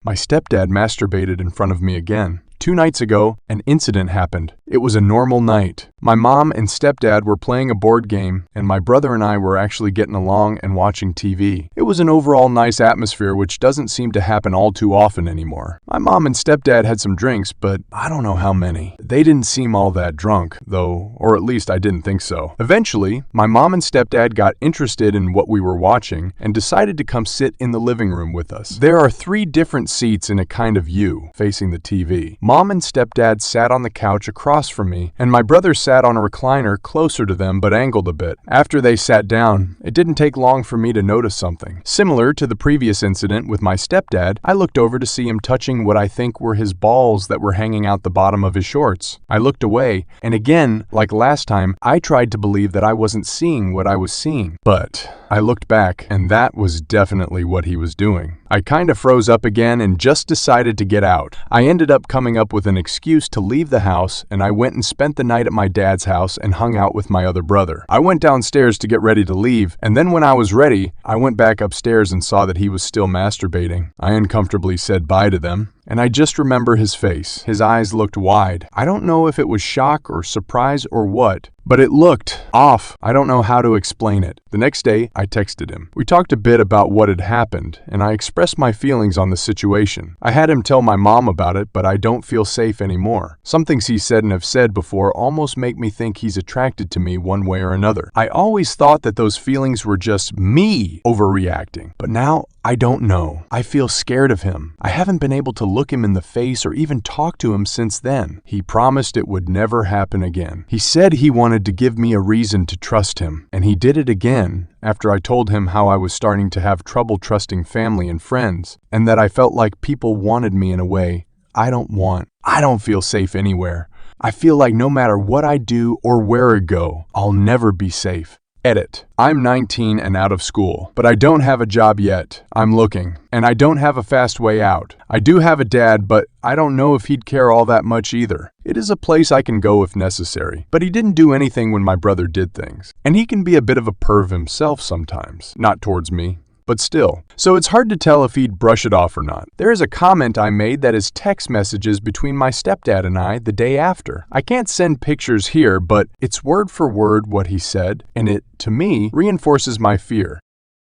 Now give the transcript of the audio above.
My stepdad masturbated in front of me again. 2 nights ago, an incident happened. It was a normal night. My mom and stepdad were playing a board game, and my brother and I were actually getting along and watching TV. It was an overall nice atmosphere, which doesn't seem to happen all too often anymore. My mom and stepdad had some drinks, but I don't know how many. They didn't seem all that drunk, though, or at least I didn't think so. Eventually, my mom and stepdad got interested in what we were watching and decided to come sit in the living room with us. There are 3 different seats in a kind of U facing the TV. Mom and stepdad sat on the couch across from me, and my brother sat on a recliner closer to them but angled a bit. After they sat down, it didn't take long for me to notice something. Similar to the previous incident with my stepdad, I looked over to see him touching what I think were his balls that were hanging out the bottom of his shorts. I looked away, and again, like last time, I tried to believe that I wasn't seeing what I was seeing. But I looked back, and that was definitely what he was doing. I kind of froze up again and just decided to get out. I ended up coming up with an excuse to leave the house, and I went and spent the night at my dad's house and hung out with my other brother. I went downstairs to get ready to leave, and then when I was ready, I went back upstairs and saw that he was still masturbating. I uncomfortably said bye to them, and I just remember his face. His eyes looked wide. I don't know if it was shock or surprise or what, but it looked off. I don't know how to explain it. The next day, I texted him. We talked a bit about what had happened, and I expressed my feelings on the situation. I had him tell my mom about it, but I don't feel safe anymore. Some things he said and have said before almost make me think he's attracted to me one way or another. I always thought that those feelings were just me overreacting, but now I don't know. I feel scared of him. I haven't been able to look him in the face or even talk to him since then. He promised it would never happen again. He said he wanted to give me a reason to trust him, and he did it again after I told him how I was starting to have trouble trusting family and friends, and that I felt like people wanted me in a way I don't want. I don't feel safe anywhere. I feel like no matter what I do or where I go, I'll never be safe. Edit. I'm 19 and out of school, but I don't have a job yet. I'm looking, and I don't have a fast way out. I do have a dad, but I don't know if he'd care all that much either. It is a place I can go if necessary, but he didn't do anything when my brother did things. And he can be a bit of a perv himself sometimes, not towards me, but still. So it's hard to tell if he'd brush it off or not. There is a comment I made that is text messages between my stepdad and I the day after. I can't send pictures here, but it's word for word what he said, and it, to me, reinforces my fear.